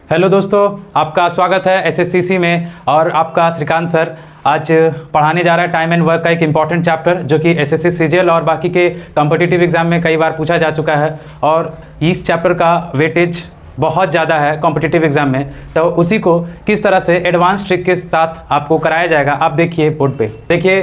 Hello दोस्तों, आपका स्वागत है एसएससीसी में। और आपका श्रीकांत सर आज पढ़ाने जा रहा है टाइम एंड वर्क का एक इम्पॉर्टेंट चैप्टर, जो कि एसएससी सीजीएल और बाकी के कॉम्पिटिटिव एग्जाम में कई बार पूछा जा चुका है। और इस चैप्टर का वेटेज बहुत ज़्यादा है कॉम्पिटिटिव एग्जाम में, तो उसी को किस तरह से एडवांस ट्रिक के साथ आपको कराया जाएगा। आप देखिए बोर्ड पे, देखिए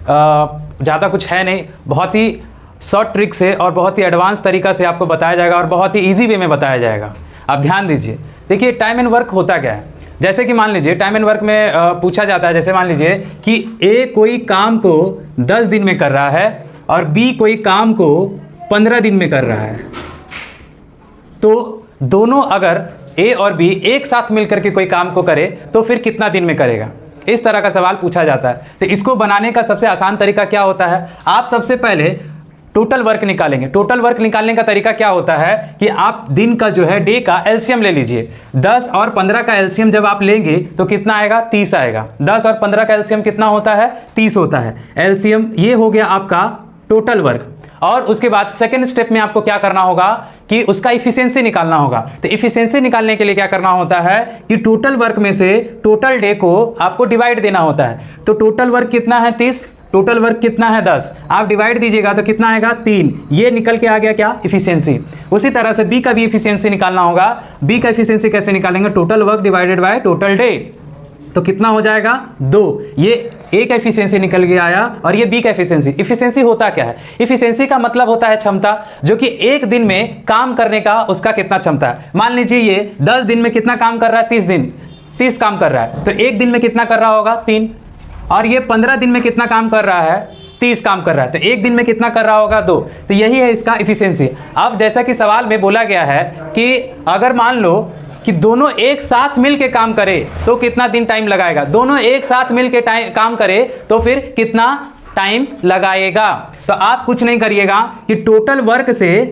ज़्यादा कुछ है नहीं, बहुत ही शॉर्ट ट्रिक से और बहुत ही एडवांस तरीका से आपको बताया जाएगा और बहुत ही ईजी वे में बताया जाएगा। आप ध्यान दीजिए। देखिए टाइम एंड वर्क होता क्या है। जैसे कि मान लीजिए टाइम एंड वर्क में पूछा जाता है, जैसे मान लीजिए कि ए कोई काम को 10 दिन में कर रहा है और बी कोई काम को 15 दिन में कर रहा है, तो दोनों अगर ए और बी एक साथ मिलकर के कोई काम को करे तो फिर कितना दिन में करेगा, इस तरह का सवाल पूछा जाता है। तो इसको बनाने का सबसे आसान तरीका क्या होता है, आप सबसे पहले टोटल वर्क निकालेंगे। टोटल वर्क निकालने का तरीका क्या होता है कि आप दिन का जो है डे का एलसीएम ले लीजिए। 10 और 15 का एलसीएम जब आप लेंगे तो कितना आएगा, 30 आएगा। 10 और 15 का एलसीएम कितना होता है, 30 होता है एलसीएम। ये हो गया आपका टोटल वर्क। और उसके बाद सेकेंड स्टेप में आपको क्या करना होगा कि उसका इफिशिएंसी निकालना होगा। तो इफिशिएंसी निकालने के लिए क्या करना होता है कि टोटल वर्क में से टोटल डे को आपको डिवाइड देना होता है। तो टोटल वर्क कितना है, 30, टोटल वर्क कितना है, 10। आप डिवाइड दीजिएगा तो कितना आएगा, 3। ये निकल के आ गया क्या, इफिशिएंसी। उसी तरह से बी का भी इफिशिएंसी निकालना होगा। बी का इफिशिएंसी कैसे निकालेंगे, total work divided by total day, तो कितना हो जाएगा, 2। ये ए का एफिशिएंसी निकल के आया और ये बी का एफिशिएंसी। एफिशिएंसी होता क्या है, एफिशिएंसी का मतलब होता है क्षमता, जो कि एक दिन में काम करने का उसका कितना क्षमता है। मान लीजिए ये 10 दिन में कितना काम कर रहा है, 30 काम कर रहा है, तो एक दिन में कितना कर रहा होगा, 3। और ये 15 दिन में कितना काम कर रहा है, 30 काम कर रहा है, तो एक दिन में कितना कर रहा होगा, 2। तो यही है इसका एफिशिएंसी। अब जैसा कि सवाल में बोला गया है कि अगर मान लो कि दोनों एक साथ मिल के काम करे तो कितना दिन टाइम लगाएगा, दोनों एक साथ मिल के काम करे तो फिर कितना टाइम लगाएगा। तो आप कुछ नहीं करिएगा कि टोटल वर्क से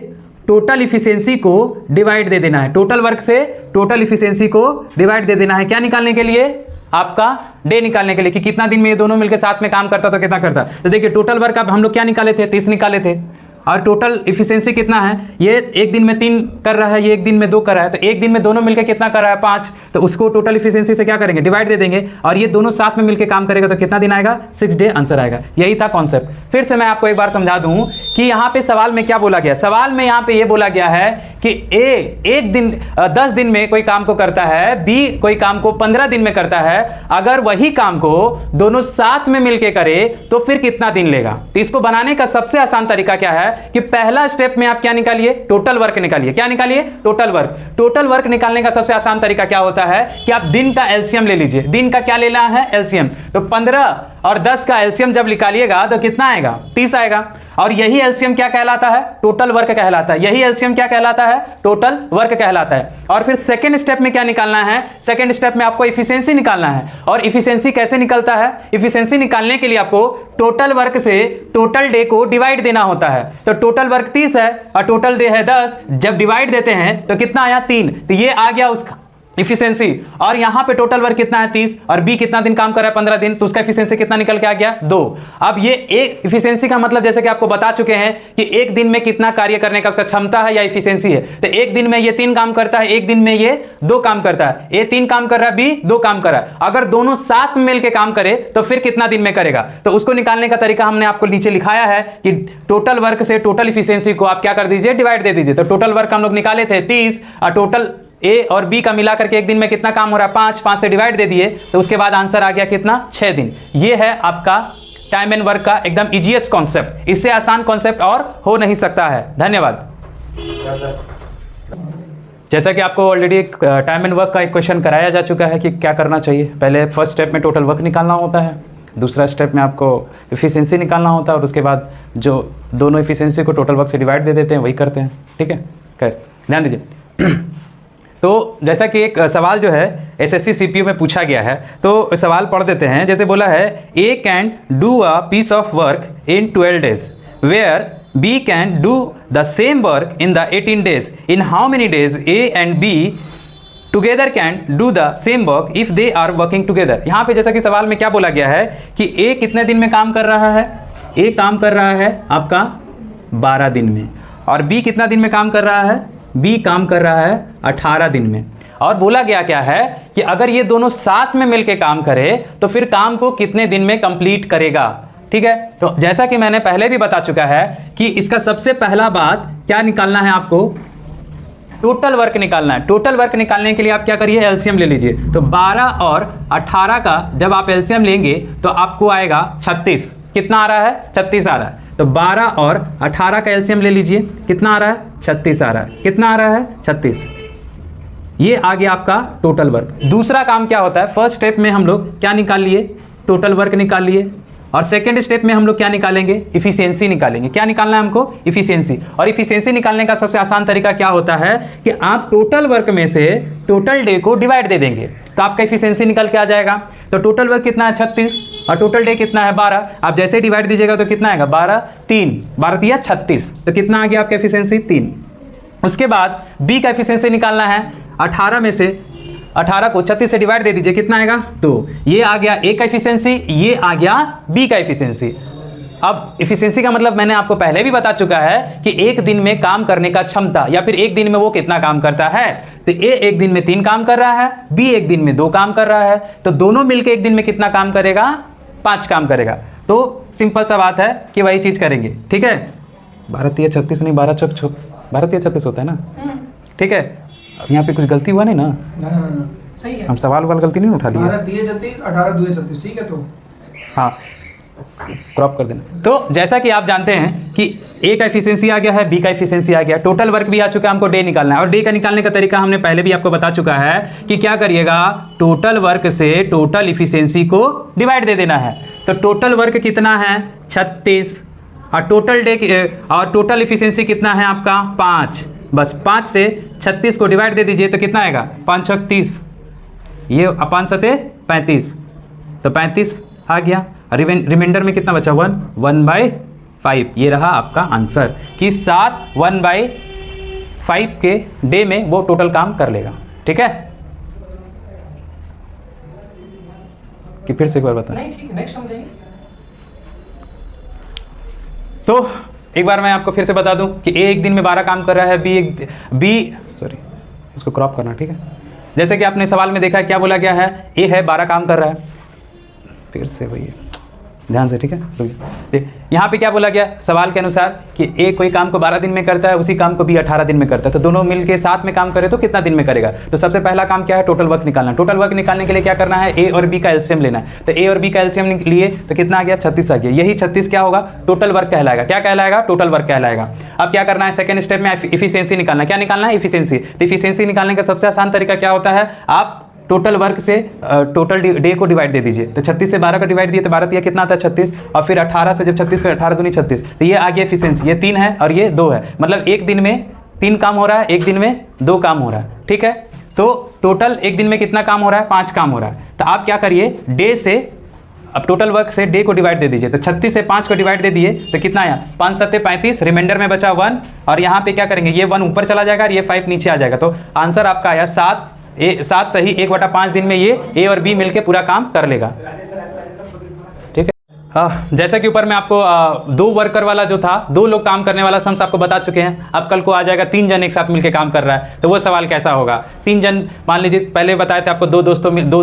टोटल इफिशिएंसी को डिवाइड दे देना है। टोटल वर्क से टोटल इफिशिएंसी को डिवाइड दे देना है, क्या निकालने के लिए, आपका डे निकालने के लिए, कि कितना दिन में ये दोनों मिलकर साथ में काम करता तो कितना करता। तो देखिए टोटल वर्क अब हम लोग क्या निकाले थे, 30 निकाले थे। और टोटल इफिशिएंसी कितना है, ये एक दिन में 3 कर रहा है, ये एक दिन में 2 कर रहा है, तो एक दिन में दोनों मिलकर कितना कर रहा है, 5। तो उसको टोटल इफिशिएंसी से क्या करेंगे, डिवाइड दे देंगे, और ये दोनों साथ में मिलकर काम करेगा तो कितना दिन आएगा, 6 डे आंसर आएगा। यही था कॉन्सेप्ट। फिर से मैं आपको एक बार समझा दूं कि यहाँ पे सवाल में क्या बोला गया। सवाल में यहाँ पे ये बोला गया है कि ए एक दिन 10 दिन में कोई काम को करता है, बी कोई काम को 15 दिन में करता है। अगर वही काम को दोनों साथ में मिलकर करे तो फिर कितना दिन लेगा। तो इसको बनाने का सबसे आसान तरीका क्या है कि पहला स्टेप में आप क्या निकालिए, टोटल वर्क निकालिए। क्या निकालिए, टोटल वर्क। टोटल वर्क निकालने का सबसे आसान तरीका क्या होता है कि आप दिन का एलसीएम ले लीजिए। दिन का क्या लेना है, एलसीएम। तो 15 और 10 का एलसीएम जब निकालिएगा तो कितना आएगा, 30 आएगा। और यही एलसीएम क्या कहलाता है, टोटल वर्क कहलाता है। यही एलसीएम क्या कहलाता है, टोटल वर्क कहलाता है। और फिर सेकंड स्टेप में क्या निकालना है, सेकंड स्टेप में आपको इफिशिएंसी निकालना है। और इफिशिएंसी कैसे निकलता है, इफिशिएंसी निकालने के लिए आपको टोटल वर्क से टोटल डे को डिवाइड देना होता है। तो टोटल वर्क 30 है और टोटल डे है 10, जब डिवाइड देते हैं तो कितना आया, 3। तो ये आ गया उसका इफिशिएंसी। और यहां पे टोटल वर्क कितना है, 30, और बी कितना दिन काम कर रहा है, 15 दिन, तो उसका इफिशिएंसी कितना निकल के आ गया, 2। अब ये एक इफिशिएंसी का मतलब जैसे कि आपको बता चुके हैं कि एक दिन में कितना कार्य करने का उसका क्षमता है या इफिशिएंसी है। तो एक दिन में ये 3 काम करता है, एक दिन में ये 2 काम करता है। ए 3 काम कर रहा है, बी 2 काम कर रहा है। अगर दोनों साथ में मिलकर काम करे तो फिर कितना दिन में करेगा। तो उसको निकालने का तरीका हमने आपको नीचे लिखाया है कि टोटल वर्क से टोटल इफिशिएंसी को आप क्या कर दीजिए, डिवाइड दे दीजिए। तो टोटल वर्क हम लोग निकाले थे 30, और टोटल ए और बी का मिलाकर के एक दिन में कितना काम हो रहा है, 5 से डिवाइड दे दिए, तो उसके बाद आंसर आ गया कितना, 6 दिन। ये है आपका टाइम एंड वर्क का एकदम इजीएस्ट कॉन्सेप्ट। इससे आसान कॉन्सेप्ट और हो नहीं सकता है। धन्यवाद। जैसा कि आपको ऑलरेडी टाइम एंड वर्क का एक क्वेश्चन कराया जा चुका है कि क्या करना चाहिए। पहले फर्स्ट स्टेप में टोटल वर्क निकालना होता है, दूसरा स्टेप में आपको इफिशिएंसी निकालना होता है, और उसके बाद जो दोनों इफिशिएंसी को टोटल वर्क से डिवाइड दे देते हैं वही करते हैं। ठीक है, खैर ध्यान दीजिए। तो जैसा कि एक सवाल जो है एसएससी सीपीयू में पूछा गया है, तो सवाल पढ़ देते हैं। जैसे बोला है, A can do a piece of work in 12 days where B can do the same work in the 18 days. In how many days A and B together can do the same work if they are working together. यहाँ पे जैसा कि सवाल में क्या बोला गया है कि ए कितने दिन में काम कर रहा है, ए काम कर रहा है आपका 12 दिन में, और बी कितना दिन में काम कर रहा है, बी काम कर रहा है 18 दिन में। और बोला गया क्या है कि अगर ये दोनों साथ में मिलके काम करे तो फिर काम को कितने दिन में कंप्लीट करेगा। ठीक है, तो जैसा कि मैंने पहले भी बता चुका है कि इसका सबसे पहला बात क्या निकालना है, आपको टोटल वर्क निकालना है। टोटल वर्क निकालने के लिए आप क्या करिए, एलसीएम ले लीजिए। तो 12 और 18 का जब आप एलसीएम लेंगे तो आपको आएगा 36। कितना आ रहा है, 36 आ रहा है। तो 12 और 18 का एलसीएम ले लीजिए, कितना आ रहा है, 36 आ रहा है। कितना आ रहा है, 36। ये आ गया आपका टोटल वर्क। दूसरा काम क्या होता है, फर्स्ट स्टेप में हम लोग क्या निकाल लिए, टोटल वर्क निकाल लिए, और सेकेंड स्टेप में हम लोग क्या निकालेंगे, इफिशियंसी निकालेंगे। क्या निकालना है हमको, इफिशियंसी। और इफिशियंसी निकालने का सबसे आसान तरीका क्या होता है कि आप टोटल वर्क में से टोटल डे को डिवाइड दे देंगे तो आपका इफिशियंसी निकल के आ जाएगा। तो टोटल वर्क कितना है, 36, और टोटल डे कितना है, 12। आप जैसे डिवाइड दीजिएगा तो कितना आएगा, 12 3 12 दिया 36। तो कितना आ गया आपका एफिशिएंसी, 3। उसके बाद बी का एफिशिएंसी निकालना है। 18 में से 18 को 36 से डिवाइड दे दीजिए, कितना आएगा, 2। ये आ गया ए का एफिशिएंसी, ये आ गया बी का एफिशिएंसी। अब एफिशिएंसी का मतलब मैंने आपको पहले भी बता चुका है कि एक दिन में काम करने का क्षमता, या फिर एक दिन में वो कितना काम करता है। तो ए एक दिन में 3 काम कर रहा है, बी एक दिन में 2 काम कर रहा है, तो दोनों मिलकर एक दिन में कितना काम करेगा, 5 काम करेगा। तो सिंपल सा बात है कि वही चीज करेंगे। ठीक है, 12 3 36 नहीं, 12 चौक 12 3 36 होता है ना। ठीक है, अब यहाँ पे कुछ गलती हुआ नहीं ना, सही है। हम सवाल गलती नहीं उठा लिए। 12 3 36 18 2 36, ठीक है। तो हाँ, क्रॉप कर देना। तो जैसा कि आप जानते हैं कि ए का एफिशिएंसी आ गया है, बी का एफिशिएंसी आ गया, टोटल वर्क भी आ चुका है, हमको डे निकालना है। और डे का निकालने का तरीका हमने पहले भी आपको बता चुका है कि क्या करिएगा, टोटल वर्क से टोटल इफिशिएंसी को डिवाइड दे देना है। तो टोटल वर्क कितना है, 36, और टोटल डे और टोटल इफिशिएंसी कितना है आपका, 5। बस 5 से 36 को डिवाइड दे दीजिए तो कितना आएगा, 5 छक 30, ये अपान सते 35, तो 35 आ गया। रिमाइंडर में कितना बचा, 1/5। ये रहा आपका आंसर कि 7 1/5 के डे में वो टोटल काम कर लेगा। ठीक है, कि फिर से एक बार बताएं। नहीं, ठीक है, नेक्स्ट समझाइए। तो एक बार मैं आपको फिर से बता दूं कि ए एक दिन में 12 काम कर रहा है, बी सॉरी इसको क्रॉप करना। ठीक है, जैसे कि आपने सवाल में देखा क्या बोला गया है, ए है 12 काम कर रहा है। फिर से वही ध्यान से, ठीक है। यहाँ पे क्या बोला गया सवाल के अनुसार कि ए कोई काम को 12 दिन में करता है, उसी काम को बी 18 दिन में करता है, तो दोनों मिलके साथ में काम करे तो कितना दिन में करेगा। तो सबसे पहला काम क्या है, टोटल वर्क निकालना। टोटल वर्क निकालने के लिए क्या करना है, ए और बी का एलसीएम लेना है। तो ए और बी का एलसीएम लिए तो कितना आ गया, 36 आ गया। यही 36 क्या होगा, टोटल वर्क कहलाएगा। क्या कहलाएगा, टोटल वर्क कहलाएगा। अब क्या करना है, सेकंड स्टेप में इफिशियंसी निकालना। क्या निकालना है, इफिशियंसी। तो इफिशियंसी निकालने का सबसे आसान तरीका क्या होता है, आप टोटल वर्क से टोटल डे को डिवाइड दे दीजिए। तो 36 से 12 का डिवाइड दिए तो 12 दिया कितना आता है, 36। और फिर 18 से जब 36 का 18 दूनी 36, तो ये आ गया एफिशिएंसी। ये 3 है और ये 2 है, मतलब एक दिन में 3 काम हो रहा है, एक दिन में 2 काम हो रहा है। ठीक है, तो टोटल एक दिन में कितना काम हो रहा है, 5 काम हो रहा है। तो आप क्या करिए, डे से अब टोटल वर्क से डे को डिवाइड दे दीजिए। तो 36 से 5 को डिवाइड दे दिए तो कितना आया, 5 7 35, रिमाइंडर में बचा 1, और यहाँ पे क्या करेंगे, ये 1 ऊपर चला जाएगा और ये 5 नीचे आ जाएगा। तो आंसर आपका आया 7। 7 सही, 1/5 दिन में ये ए और बी मिलके पूरा काम कर लेगा। ठीक है, जैसा कि ऊपर में आपको 2 वर्कर वाला जो था, 2 लोग काम करने वाला सम्स आपको बता चुके हैं। अब कल को आ जाएगा 3 जन एक साथ मिलके काम कर रहा है, तो वो सवाल कैसा होगा। 3 जन मान लीजिए, पहले बताए थे आपको 2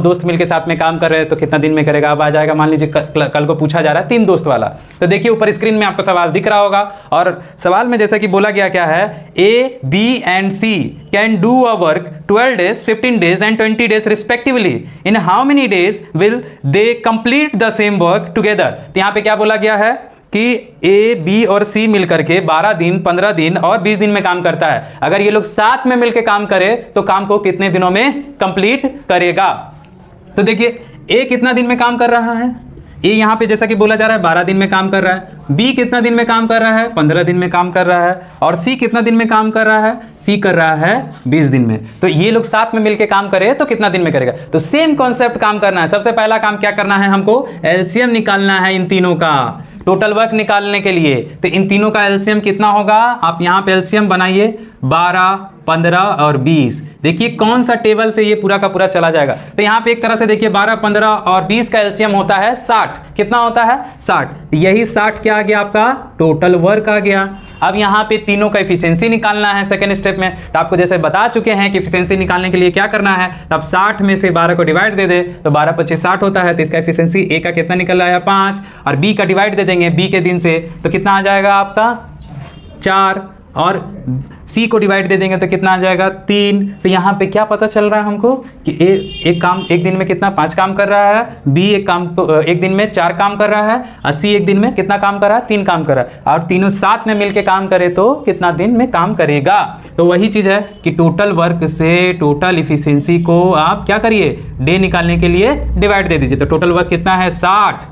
दोस्त मिलके साथ में काम कर रहे हैं तो कितना दिन में करेगा। अब आ जाएगा मान लीजिए कल को पूछा जा रहा है 3 दोस्त वाला। तो देखिए ऊपर स्क्रीन में आपको सवाल दिख रहा होगा, और सवाल में जैसा कि बोला गया क्या है, A B and C can do a work 12 days 15 days and 20 days respectively. In how many days will they complete the same work together? तो यहाँ पे क्या बोला गया है कि ए बी और सी मिलकर के 12 दिन 15 दिन और 20 दिन में काम करता है। अगर ये लोग साथ में मिलकर काम करे तो काम को कितने दिनों में कंप्लीट करेगा। तो देखिए ए कितना दिन में काम कर रहा है, ए यहाँ पे जैसा कि बोला जा रहा है 12 दिन में काम कर रहा है। बी कितना दिन में काम कर रहा है, 15 दिन में काम कर रहा है। और सी कितना दिन में काम कर रहा है, सी कर रहा है 20 दिन में। तो ये लोग साथ में मिलके काम करे तो कितना दिन में करेगा। तो सेम कॉन्सेप्ट काम करना है। सबसे पहला काम क्या करना है, हमको एलसीएम निकालना है इन तीनों का, टोटल वर्क निकालने के लिए। तो इन तीनों का एलसीएम कितना होगा, आप यहाँ पे एलसीएम बनाइए, 12 15 और 20। देखिए कौन सा टेबल से ये पूरा का पूरा चला जाएगा। तो यहाँ पे एक तरह से देखिए 12 15 और 20 का एलसीएम होता है 60। कितना होता है, 60। यही 60 क्या आ गया आपका, टोटल वर्क आ गया। अब यहाँ पे तीनों का एफिशिएंसी निकालना है सेकंड स्टेप में। तो आपको जैसे बता चुके हैं कि एफिशिएंसी निकालने के लिए क्या करना है, तब 60 में से 12 को डिवाइड दे दे तो 12 25 60 होता है। तो इसका एफिशिएंसी ए का कितना निकल आया 5, और बी का डिवाइड दे देंगे बी के दिन से तो कितना आ जाएगा आपका 4, और सी को डिवाइड दे देंगे तो कितना आ जाएगा 3। तो यहाँ पे क्या पता चल रहा है हमको कि एक काम एक दिन में कितना 5 काम कर रहा है, बी एक दिन में 4 काम कर रहा है, और सी एक दिन में कितना काम कर रहा है 3 काम कर रहा है, और तीनों साथ में मिलके काम करे तो कितना दिन में काम करेगा। तो वही चीज़ है कि टोटल वर्क से टोटल इफिशियंसी को आप क्या करिए, डे निकालने के लिए डिवाइड दे दीजिए। तो टोटल वर्क कितना है 60,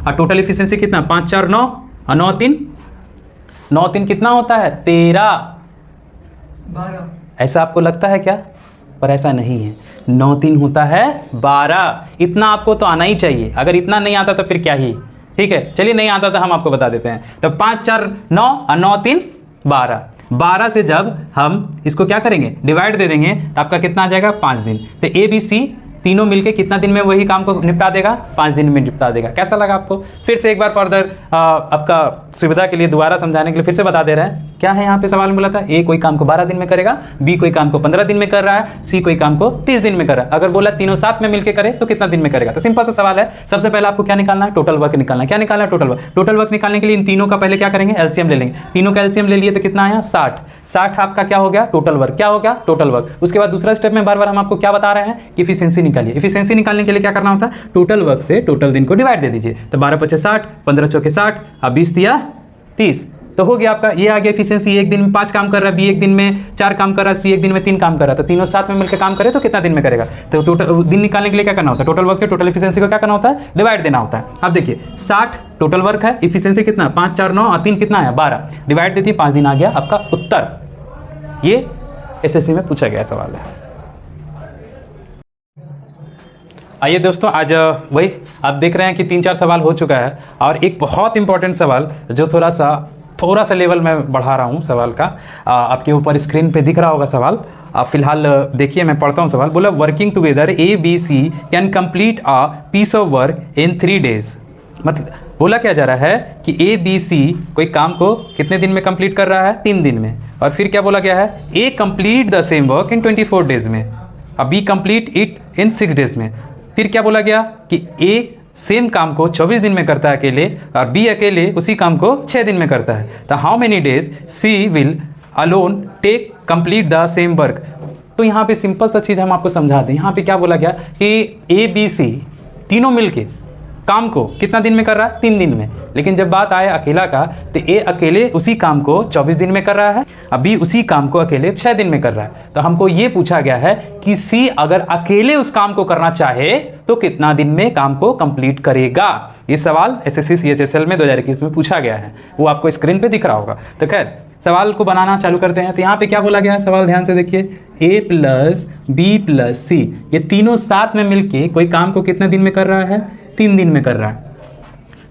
और टोटल इफिशियंसी कितना 5 4 9 और 9 3 कितना होता है 13। 12। ऐसा आपको लगता है क्या, पर ऐसा नहीं है, 9 3 होता है 12। इतना आपको तो आना ही चाहिए, अगर इतना नहीं आता तो फिर क्या ही। ठीक है, चलिए नहीं आता तो हम आपको बता देते हैं। तो 5 4 9 और 9 3 12। 12 से जब हम इसको क्या करेंगे डिवाइड दे देंगे तो आपका कितना आ जाएगा 5 दिन। तो ए बी सी तीनों मिलके कितना दिन में वही काम को निपटा देगा, 5 दिन में निपटा देगा। कैसा लगा आपको? फिर से एक बार फर्दर आपका सुविधा के लिए दोबारा समझाने के लिए फिर से बता दे रहे हैं। क्या है यहाँ पे सवाल में बोला था, ए कोई काम को 12 दिन में करेगा, बी कोई काम को 15 दिन में कर रहा है, सी कोई काम को 30 दिन में कर रहा है। अगर बोला तीनों साथ में मिलकर करे तो कितना दिन में करेगा। तो सिंपल सा सवाल है, सबसे पहले आपको क्या निकालना है, टोटल वर्क निकालना है। क्या निकालना है, टोटल वर्क। टोटल वर्क निकालने के लिए इन तीनों का पहले क्या करेंगे, एलसीएम ले लेंगे। तीनों का एलसीएम ले लिए तो कितना आया 60। 60 आपका क्या हो गया टोटल वर्क, क्या हो गया टोटल वर्क। उसके बाद दूसरा स्टेप में बार बार हम आपको क्या बता रहे हैं कि इफिशिएंसी निकालिए। इफिशिएंसी निकालने के लिए क्या करना होता है, टोटल वर्क से टोटल दिन को डिवाइड दे दीजिए। तो 12 5 60, 15 चौके 60, अब 20 दिया 30, तो हो गया आपका। ये आ गया इफिशिएंसी। एक दिन में 5 काम कर रहा है, बी एक दिन में 4 काम कर रहा है, सी एक दिन में 3 काम कर रहा है। तो तीनों साथ में मिलकर काम करे तो कितना दिन में करेगा। तो टोटल दिन निकालने के लिए क्या करना होता है, टोटल वर्क से टोटल इफिशिएंसी को क्या करना होता है, डिवाइड देना होता है। अब देखिए 60 टोटल वर्क है, इफिशिएंसी कितना 5 4 9 और 3 कितना है 12, डिवाइड देती है 5 दिन, आ गया आपका उत्तर। ये एसएससी में पूछा गया सवाल है। आइए दोस्तों, आज वही आप देख रहे हैं कि 3-4 सवाल हो चुका है, और एक बहुत इंपॉर्टेंट सवाल जो थोड़ा सा लेवल में बढ़ा रहा हूँ सवाल का, आपके ऊपर स्क्रीन पे दिख रहा होगा सवाल। आप फिलहाल देखिए, मैं पढ़ता हूँ सवाल। बोला working together A B C can complete a piece of work in 3 days। मतलब बोला क्या जा रहा है कि ए बी सी कोई काम को कितने दिन में कंप्लीट कर रहा है, 3 दिन में। और फिर क्या बोला गया है, A complete the same work in 24 days में, अब B complete it in 6 days में। फिर क्या बोला गया कि ए सेम काम को 24 दिन में करता है अकेले, और बी अकेले उसी काम को 6 दिन में करता है। तो how many days C will alone take complete the same work. तो यहाँ पे सिंपल सा चीज़ हम आपको समझा दें। यहाँ पे क्या बोला गया कि ए बी सी तीनों मिलके काम को कितना दिन में कर रहा है, 3 दिन में। लेकिन जब बात आए अकेला का, तो ए अकेले उसी काम को 24 दिन में कर रहा है, अभी उसी काम को अकेले 6 दिन में कर रहा है। तो हमको ये पूछा गया है कि सी अगर अकेले उस काम को करना चाहे तो कितना दिन में काम को कंप्लीट करेगा। ये सवाल एसएससी सीएचएसएल में 2021 में पूछा गया है, वो आपको स्क्रीन पे दिख रहा होगा। तो खैर सवाल को बनाना चालू करते हैं। तो यहाँ पे क्या बोला गया है सवाल, ध्यान से देखिए, ए प्लस बी प्लस सी, ये तीनों साथ में मिलके कोई काम को कितने दिन में कर रहा है, 3 दिन में कर रहा है।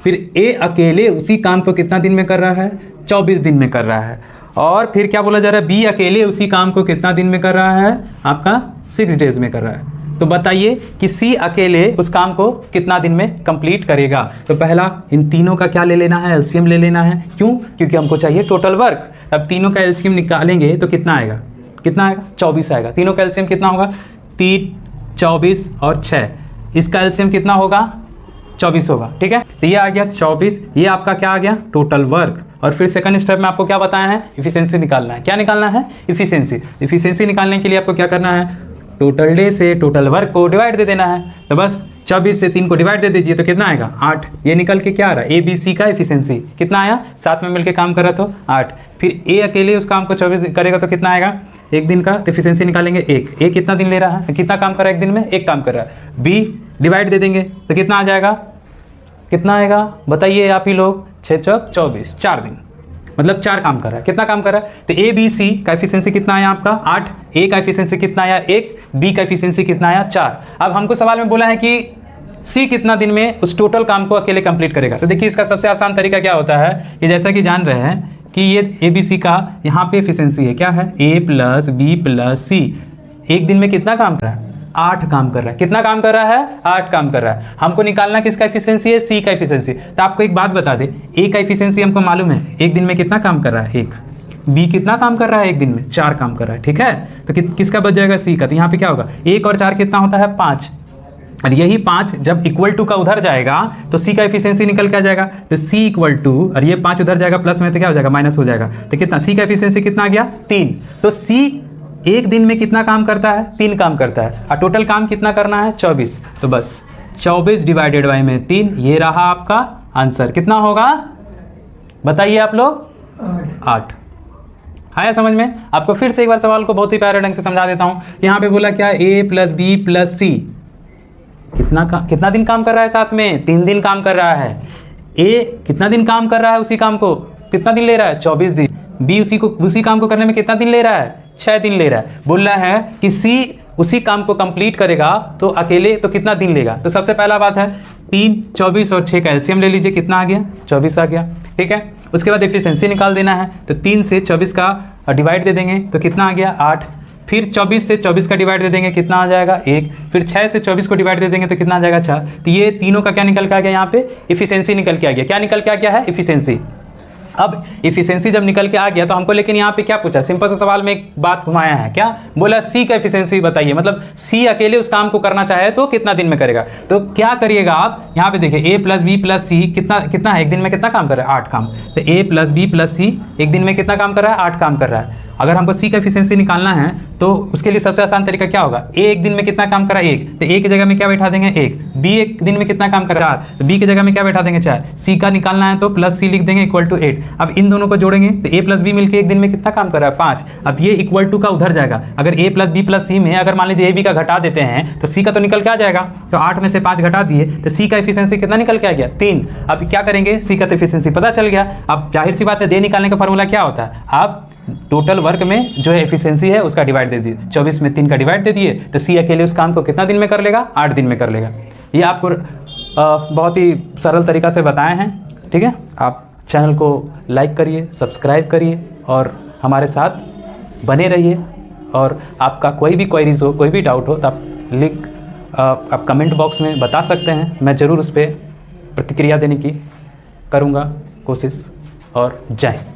फिर ए अकेले उसी काम को कितना दिन में कर रहा है, 24 दिन में कर रहा है। और फिर क्या बोला जा रहा है, बी अकेले उसी काम को कितना दिन में कर रहा है, आपका 6 days में कर रहा है। तो बताइए कि सी अकेले उस काम को कितना दिन में कंप्लीट करेगा। तो पहला इन तीनों का क्या ले लेना है, एलसीएम ले लेना है। क्यों? क्योंकि हमको चाहिए टोटल वर्क। अब तीनों का एलसीएम निकालेंगे तो कितना आएगा, 24 आएगा। तीनों का एलसीएम कितना होगा, 3 24 और 6। इसका एलसीएम कितना होगा, 24 होगा। ठीक है, तो ये आ गया 24, ये आपका क्या आ गया टोटल वर्क। और फिर सेकंड स्टेप में आपको क्या बताया है, इफिशिएंसी निकालना है। क्या निकालना है, इफिशिएंसी। इफिशिएंसी निकालने के लिए आपको क्या करना है, टोटल डे से टोटल वर्क को डिवाइड दे देना है। तो बस 24 से 3 को डिवाइड दे दीजिए तो कितना आएगा 8। ये निकल के क्या आ रहा है, ए बी सी का इफिशिएंसी कितना आया, साथ में मिलकर काम कर रहा तो 8। फिर ए अकेले उस काम को 24 करेगा तो कितना आएगा, एक दिन का। तो इफिशिएंसी निकालेंगे 1। ए कितना दिन ले रहा है, कितना काम कर रहा है एक दिन में, 1 काम कर रहा है। बी डिवाइड दे देंगे तो कितना आ जाएगा, कितना आएगा बताइए आप ही लोग, 6 चौक 24, 4 दिन, मतलब 4 काम कर रहा है। कितना काम कर रहा है, तो ए बी सी का एफिशिएंसी कितना आया आपका 8, ए का एफिशिएंसी कितना आया 1, बी का एफिशिएंसी कितना आया 4। अब हमको सवाल में बोला है कि सी कितना दिन में उस टोटल काम को अकेले कंप्लीट करेगा। तो देखिए इसका सबसे आसान तरीका क्या होता है कि जैसा कि जान रहे हैं कि ये ए बी सी का यहाँ पे एफिशिएंसी है, क्या है, ए प्लस बी प्लस सी। एक दिन में कितना काम कर रहा है, 8 काम कर रहा है। कितना काम कर रहा है, 8 काम कर रहा है। हमको निकालना किसका एफिशिएंसी है, सी का एफिशिएंसी। तो आपको एक बात बता दें, ए का एफिशिएंसी हमको मालूम है, एक दिन में कितना काम कर रहा है, 1। बी कितना काम कर रहा है एक दिन में? 4 काम कर रहा है, ठीक है। तो किसका बच जाएगा? सी का। तो यहाँ पे क्या होगा? 1 और 4 कितना होता है? 5। और यही 5 जब इक्वल टू का उधर जाएगा तो सी का एफिशिएंसी निकल के आ जाएगा। तो सी इक्वल टू, और ये 5 उधर जाएगा प्लस में तो क्या हो जाएगा? माइनस हो जाएगा। तो कितना? सी का एफिशिएंसी कितना आ गया? 3। तो सी एक दिन में कितना काम करता है? 3 काम करता है। और टोटल काम कितना करना है? 24। तो बस 24 डिवाइडेड बाई में 3, ये रहा आपका आंसर। कितना होगा बताइए आप लोग? 8। आया समझ में? आपको फिर से एक बार सवाल को बहुत ही प्यारे ढंग से समझा देता हूँ। यहाँ पे बोला क्या? ए प्लस बी प्लस सी कितना दिन काम कर रहा है साथ में? 3 दिन काम कर रहा है। ए कितना दिन काम कर रहा है? उसी काम को कितना दिन ले रहा है? 24 दिन। बी उसी काम को करने में कितना दिन ले रहा है? 6 दिन ले रहा है। बोल रहा है कि सी उसी काम को कंप्लीट करेगा तो अकेले तो कितना दिन लेगा? तो सबसे पहला बात है 3, 24 और 6 का एलसीएम ले लीजिए। कितना आ गया? 24 आ गया, ठीक है। उसके बाद एफिशिएंसी निकाल देना है। तो 3 से 24 का डिवाइड दे देंगे तो कितना आ गया? 8। फिर 24 से 24 का डिवाइड दे देंगे, कितना आ जाएगा? 1। फिर 6 से 24 को डिवाइड दे देंगे तो कितना आ जाएगा? 4। तो ये तीनों का क्या निकल के आ गया? यहाँ पे एफिशिएंसी निकल के आ गया। क्या निकल के आ गया है? एफिशिएंसी। अब एफिशिएंसी जब निकल के आ गया तो हमको लेकिन यहाँ पे क्या पूछा? सिंपल सा सवाल में एक बात घुमाया है। क्या बोला? सी का एफिशिएंसी बताइए, मतलब सी अकेले उस काम को करना चाहे तो कितना दिन में करेगा। तो क्या करिएगा आप? यहाँ पे देखिए ए प्लस बी प्लस सी कितना है? एक दिन में कितना काम कर रहा है? 8 काम। तो ए प्लस बी प्लस सी एक दिन में कितना काम कर रहा है? 8 काम कर रहा है। अगर हमको सी का एफिशिएंसी निकालना है तो उसके लिए सबसे आसान तरीका क्या होगा? ए एक दिन में कितना काम कर रहा है? 1। तो ए की जगह में क्या बैठा देंगे? 1। बी एक दिन में कितना काम कर रहा है? 4। तो बी की जगह में क्या बैठा देंगे? 4। सी का निकालना है तो प्लस सी लिख देंगे इक्वल टू 8। अब इन दोनों को जोड़ेंगे तो ए प्लस बी मिलकर एक दिन में कितना काम कर रहा है? 5। अब ये इक्वल टू का उधर जाएगा। अगर ए प्लस बी प्लस सी में अगर मान लीजिए ए बी का घटा देते हैं तो सी का तो निकल के आ जाएगा। तो 8 में से 5 घटा दिए तो सी का एफिशिएंसी कितना निकल के आ गया? 3। अब क्या करेंगे? सी का तो एफिशिएंसी पता चल गया। अब जाहिर सी बात है, डे निकालने का फॉर्मूला क्या होता है? आप टोटल वर्क में जो है एफिशिएंसी है उसका डिवाइड दे दिए। 24 में 3 का डिवाइड दे दिए तो सी अकेले उस काम को कितना दिन में कर लेगा? 8 दिन में कर लेगा। ये आपको बहुत ही सरल तरीका से बताए हैं, ठीक है। आप चैनल को लाइक करिए, सब्सक्राइब करिए और हमारे साथ बने रहिए। और आपका कोई भी क्वेरीज हो, कोई भी डाउट हो तो आप कमेंट बॉक्स में बता सकते हैं। मैं ज़रूर उस पर प्रतिक्रिया देने की करूँगा कोशिश। और जय हिंद।